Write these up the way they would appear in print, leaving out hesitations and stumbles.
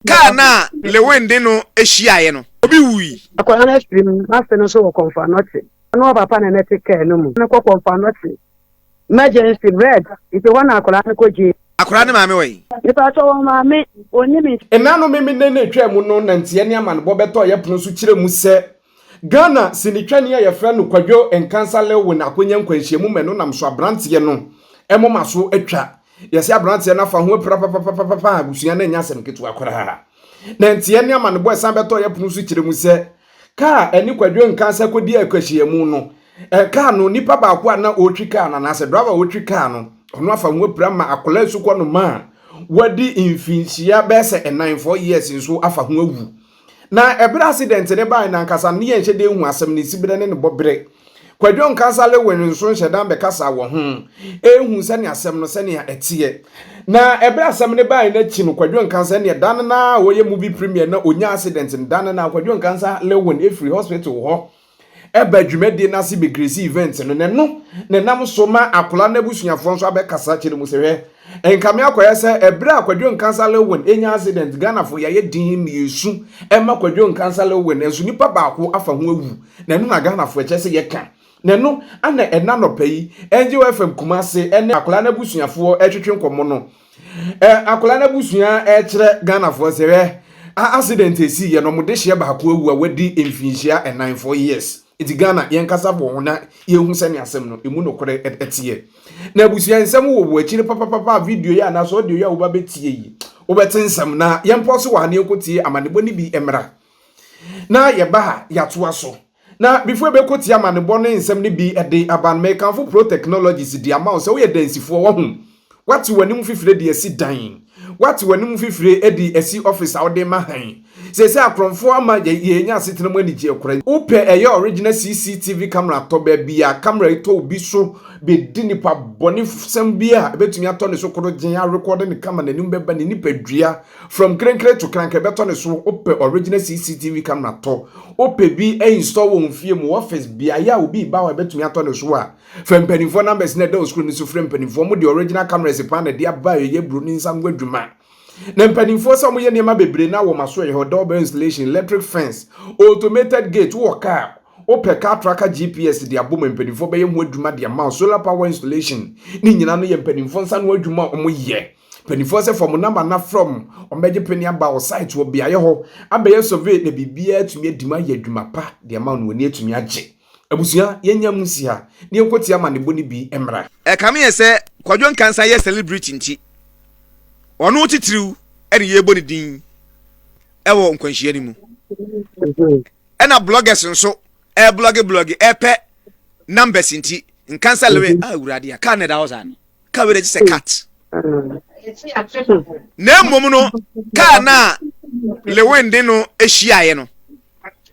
Kana lewende no ehyiaye no obi wui akwara na stream master no so konfa note no papa na net care no mu na konfa note emergency red ite wana akwara na koji akora ne maame wai ipa to maame oni mi enano meme ne twa mu no nantie ne amanebo beto ye pono so kire mu se Ghana sinitwane ye fra no kwadwo enkansa lewo na akonya nkwanhyiemu me no nam so abrantie no emoma so atwa yesi abrantie na fa ho papa abusua na nya asem ketu akora na ntie ne amanebo esan beto ye pono so kire mu se ka eni kwadwo enkansa kodi akwahyiemu no ka no nipa ba kwa na otwi ka na se driver otwi ka no ono afa ho ma akola su kwa no ma wadi infinchia bese 94 years nso afa ho awu na ebra accident ne bai na nkasa ne yenhye de hu asem ne sibire ne bobere kwadwo nkasa le wen nso nhyedan be kasa wo ho ehu se ne asem no se ne etie na ebra asem ne bai na chi no kwadwo nkasa ne dan na woye movie premier na onya accident dan na kwadwo nkasa le wen efri hospital ho eba dwumadi na se begresi event no ne nam so ma akola na busuafo nso abekasa kire mu sehwe enkame akoya se ebra akwadwo nkansa lewon enya accident Ghana fo yaye din miesu ema kwadwo nkansa lewon enso nipa baako afa ho awu na no na Ghana fo eche se yeka na no ana enanopai enje FM Kumase ene akola na busuafo etwetwe nkomo no akola na busua ekire Ghana fo sehwe accident esi ye no mode hye baako awu a wadi emfinhia 94 years iti Ghana yenkasa bo na yehu sene asem no emu no kore etie na abusuan nsem wo akire papa video ya na so audio ya wo ba betie yi wo betensem na yemposo wa ne ekotie amanebo ni bi emra na ye ba ha ya to aso na before be kotie amanebo ne nsem ni bi ede aban me kanfo pro technologies di amount so wo ye dansifo wo hu wati wanim fifire de esi dan wati wanim fifire edi esi office awde mahan se akromfo ama ye nya asetena mu anije ekora upe eye original CCTV camera to ba bia camera ito obi so be dinipa boni sem bia betumi ato ne so kodo gyen ya record ne camera nanim beba ne nipadua from krenkre to kranke beto ne so upe original CCTV camera to upe bi install wo mfie mu office bia ya obi ba wa betumi ato ne so a from penifo numbers na da screen so from penifo mu the original camera se pa na dia ba ye bro ni nsam gwadwuma na mpanimfo so mo ye niam bebre na wo maso ye doorbell installation electric fence automated gate wo car open car tracker GPS dia bom mpanimfo be ye ho adwuma dia ma solar power installation ni nyina no ye mpanimfo nsa no adwuma omo ye mpanimfo se from number na from omeje pani aba o site wo bia ye ho abaye survey na bibia atumi adima ye adwuma pa dia ma no woni atumi age abusua yenya musi ha ne enkoti ama ne boni bi emra kame ye se kwadwo nkansa ye celebrity nti ono titiriu ene ye boni din ewo nkwanhia ni mu ena bloggers nso blog pe numbers nti nkansa lewe awurade aka ne da hosan ka we se cat na mmom no ka na lewende no ehyiaye no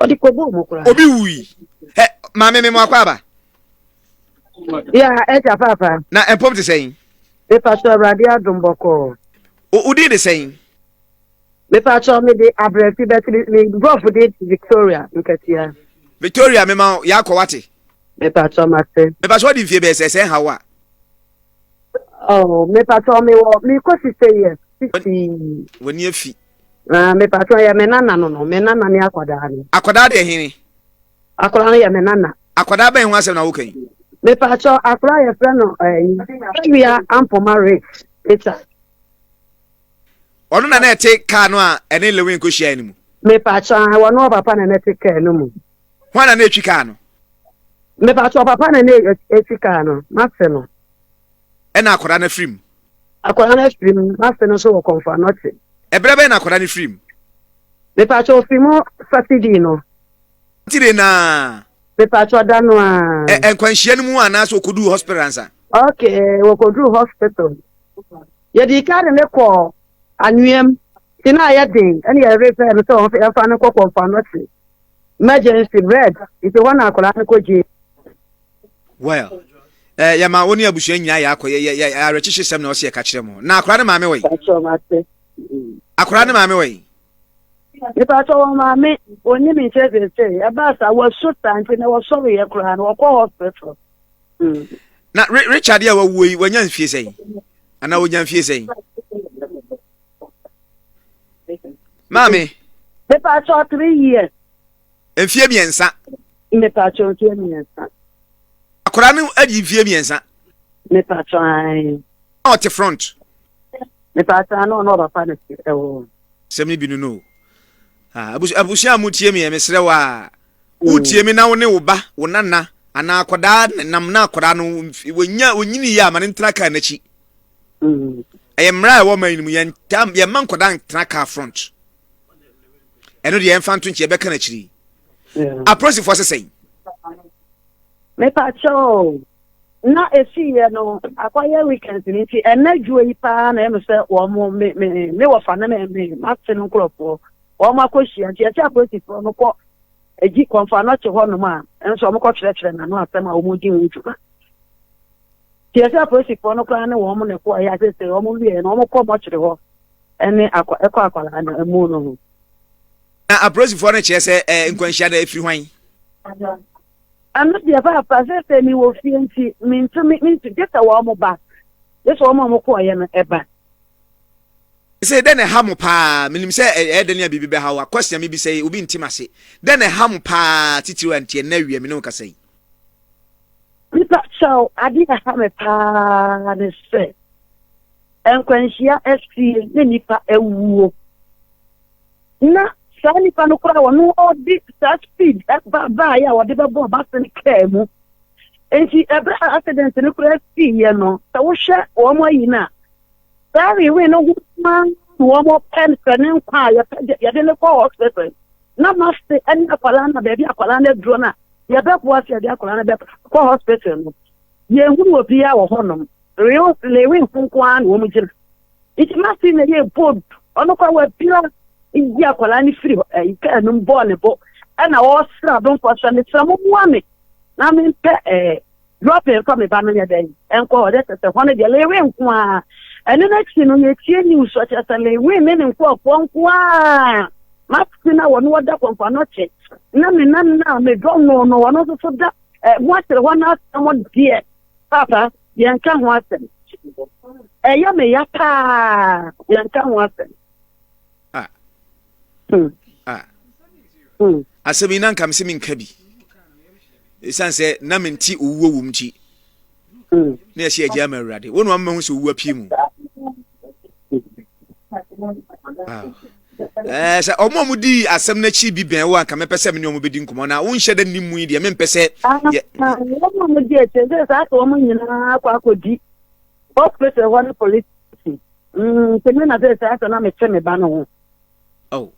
odi ko bo mo kura obi wui maame me mo akwaba ya eja papa na empom te saying me pastor radio domboko udi de saying me pastor me de abreti betri me bro for de Victoria nkatia Victoria me ma ya kwate me pastor mate me pastor di fie be se hawa oh me pastor me wo me ko say yes 60 woni afi me pastor ya me nana no me nana ni akwada de hini akwada ya me nana akwada ben ho asem na wo kan me pastor akwada ya friend no we are ample marriage it's ono na ete ka no a ene lewe nko hia ni mu me pastor wo no papa na ete ka no mu hwana na etwi ka no me pastor papa na eti ka no mase no ena akwada na film mase no so wo konfa note ebrebe na akwada na film me pastor film Saturday no tire na me pastor dano a nkwanhia ni mu ana so kodu hospital ansa okay wo kodu hospital ye di ka ne ko anwem tina ya din ani ya refer no so ya fa ne ko konfa note emergency red ite wana akola ne ko je well ya ma woni abusua nyina ya akọ ya rechiche sem na o se ka kire mo na akora ne maame we akora ne maame we ipa to maame oni mi cheze ya ba sa wo suta nti na wo sorry ya kura na wo ko hospital na Richard ya wawuyi wanya mfie sei ana wonya mfie sei Maame. Me pa cho 3 years. Mfie miensa. Me pa cho 2 years. Akora no adi mfie miensa. Me pa cho ai. Out front. Me pa cho no ba pa ne ewo. Semni binu no. Abusia mutie me mesre wa. Utie me na wo ne wo ba, wo nana, ana akoda nam na akoda no wonyini ya mane ntraka na chi. Ayemra wo man mu ye man koda ntraka front. Eno de enfant nche ye beka na chiri. Approach for say. Me pa cho na esi ye no akwaya weekend ni ti enaju yi pa na em se wo mo me wo fa na me match no krofo wo ma ko hia ti ati approach for no ko eji konfa na che ho no ma enso mo ko kire na no asema wo mo di nju ti ati approach for no ko na wo mo ne ko ya se wo mo wie na wo mo ko mo kire ho ene akwala na emu no Na approach for no che se nkwanhia da afiri hwan. Ano dia pa se mi wo fi nti mi get wa mo ba. Yeso mo ko ye no eba. Say then a ham pa minim say edenia bibi be hawa question me bi say obi ntimase. Then a ham pa titiru antie na wie me no ka say. Nipa so adi na ham pa ne se. Enkwanhia SC ne nipa ewuo. Na sani pano kura wonu odi that speed ba ya wodi ba bo ba sen kemu enti ebra accident ne kura speed ye no ta wo hwe wo mo yi na sorry we no man wo mo pen pen kwa ya de ne ko hospital na master ani akwala na baby akwala na dro na ya be ko asia de akwala na be ko hospital no ye hu wo bia wo honom real lewe nkwa na wo mo jira it must be ye board ono kwa we pila India kwala free ika no ball bo ana wo sra don for so ne samo muame na me pe drop in from me ba no ya den enko o de se hono de lewe nko a ene na chi no ye tie news so cha sa lewe me nko nko a ma na wo no da konfa no che na me don no wono so da mo atre wana samo die papa yanka ho asem ya me ya pa yanka ho asem Asemi nan kam se min kabi. Esan se na menti owuo wumti. Na ye hye agya mawrade. Wonu amma hu se owuo pie mu. Se omo mudi asem na chi bi ben wo anka mepese me ne omo bedi nkomo na wo nhye da nimu yi de me mpese. Omo mudi ete se sa to omo nyina akodi. Hospital one police. Temi na se sa na me che me ba no ho. Oh.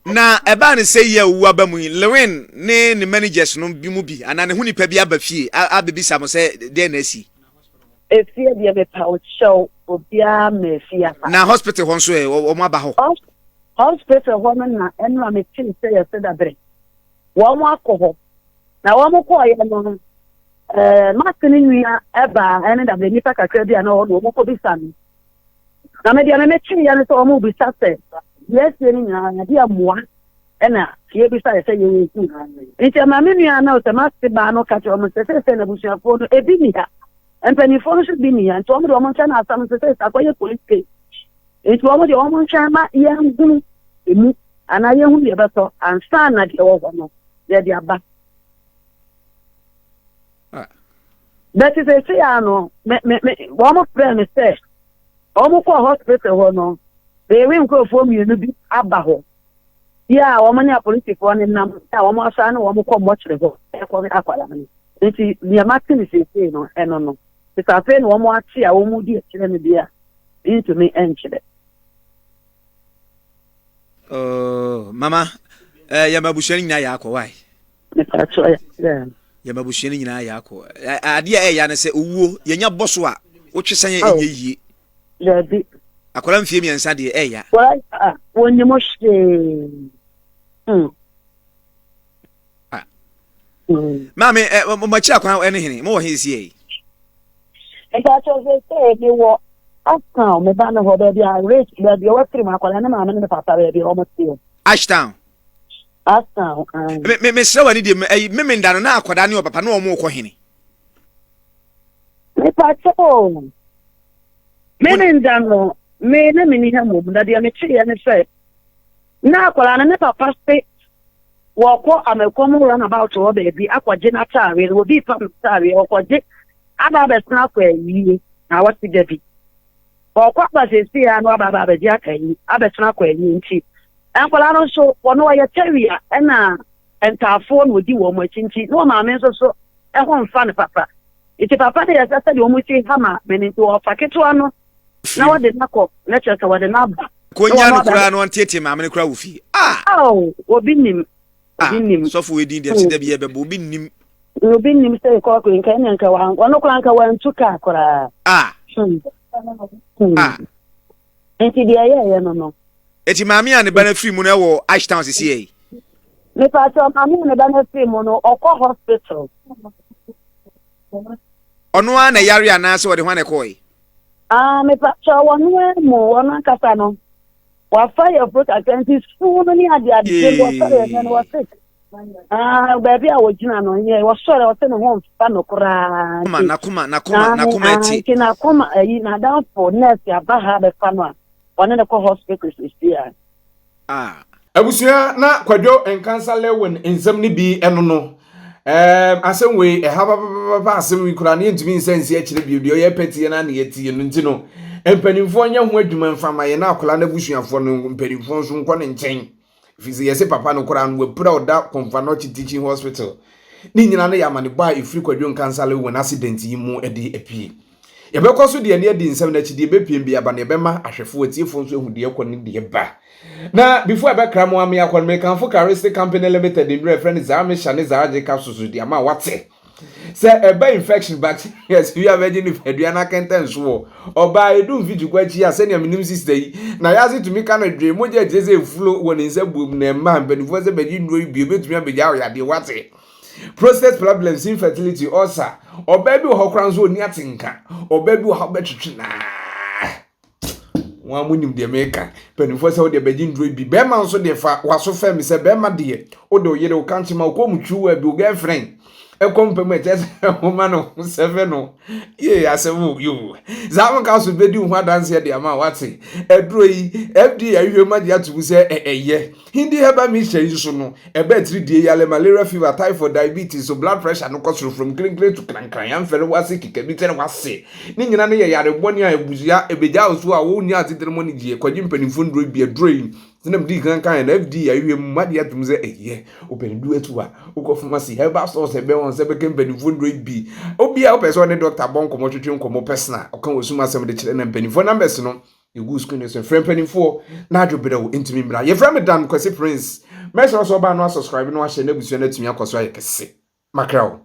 Na eba ne say ye wu aba mu Lewin ne managers no bi mu bi ana ne hu nipa bi aba fie abebi sam say dey na si efie bi be pa o show obia me fie na hospital hon so o mo aba ho hospital ho na enu am tin say ye da bre wo mo akọ na wo mo ko ye no masini nua eba ene da be nipa kakra bi ana wo mo ko bi sam na me dia na me chi ya ne so mo bi sa say yes ni na dia moa ena tie bi sa se ye ku nti ma me nua na o se ma se ba no ka cho mo se na busuafo no ebi ni ha empani fo no bi ni ya nti o mo do mo ncha na asam se akoye police case nti o mo de o mo ncha ma ye ngunu emu ana ye hu ye beto ansa na de wo no ye de aba that is a say ano me wo mo friend me say o mo ko hospital ho no ewe nko fo mi no bi aba ho ya wo mani police fo ne nam ya wo mo asa na wo mo ko mo kire ho e ko akwala ni nti ni martin se no eno no se ka fe no wo mo ati a wo mu di kire ne bia into me enchire mama ya mabushani nyina ya akọ why ne ka cho ya ya mabushani nyina ya akọ ade ya na se owuo ye nya boso a wo twesan ye yie ya bi akola mfie miensa de ya wonye mo hye mama mo chi akwan ene hene mo wo hesi e ka cho se ni wo aka me ba na ho be dia rate be dia wa trim akwala na ma me papa be dia o mo ti Ashtown asa me sewa ni de me ndano na akoda ne o papa na o mo ko hene me pa cho me ndano me na me ni ha mo na dia me chi ya ne se na akwara ne papa se wọkọ amekom run about wo baby akwaje na tare wo bi pam tare okwaje aba besna kwa yi na wati dabi wọkọ ba se si ya no aba ba ji aka yi abesna kwa yi nti enkwala no so wono wa yeteria na entafo no di wo mo chinchi no ma me so ehon mfa ne papa iti papa de yasa de wo mo chi hama meni to ofaketo ano na wode nakọ lecture ka wode na ba konya no kura no antete ma me kura wo fi obi nim so for we din dem sida biye bebo obi nim say ko nka nka wa wono kura nka wa ntuka kura enti dia ye no eti maami an ba na free mu na wo Ashtown sisi yi me pa so maami an ba na free mu no okọ hospital ono a na yare ana so de hwane koi me pa so wono mo wono kasa no wa fire fruit attentive so many ade go fire na wa sick baby a wojina no ye wo sore wo se no ho fa no kura nakuma eti kina kuma yi na down for nurse ya ba ha be fa no one the hospital is here abusia na kwadwo enkansa lewin ensem ni bi eno no asem we ha asem wi kura ne ntumi nsensi a kire bi ye peti na na yeti no nti no empanimfo nya ho adwuma mfama ye na akola na busuafo no empanimfo nso nkɔ ne nkyɛn fizi yese papa no kura no pura oda Confanochi teaching hospital ni nyina na yamane ba ifiri kwadwo enkansa lewin accident yi mu edi apie yebekọ so de ne di nsem na chidi bepiem bi aba na yebema ahwefo atiefo nso ehudie kọ ne de ba na before ebekra mo am yakọ me kanfo Charistic Company Limited in friend Zame Shane Zaje capsules di ama wate se ebe infection bacterias we have agent aduana kenten so oba edu video kwachi ya se ne minim sister yi na yazi tumi ka na dwe moja jeze flow won nse bum na ma benifo se beji nro bi betumi abeja oyade wate prostate problems, infertility, ulcer, or baby or cranzo niatinka, or baby or betchina. One winning the American, penny for so the Beijing dream be Bema so the fat was so famous a Bema dear, although you don't count him out come to a big girlfriend. A compliment as a woman of 7. Yea, I say, you. Zaman Castle be doing what dance here the amount what's it? A dray, FD, you might have to say a year. Hindi have me say so no. A bed 3 day yale malaria fever, typhoid, diabetes, so blood pressure no control from clean to crank. Fellow was sick, can be tell was say. Nina ya 1 year, Buzia, a beja so I won't yard the money, quadrum penny phone be a drain. Sinem di kan kan FD awie mmade atum ze eye open do etuwa ukọ pharmacy herbal stores ebe won se beken benifo ndro bi obi a opese one doctor bon komo twetwe nkomo personal okan osuma asem de kire na benifo numbers no you go screen so friend benifo na adwobere wo intimi mra ye friend Dan Kwesi Prince make sure so ba no subscribe no a share na busu na tumi akoso ayekese makrawo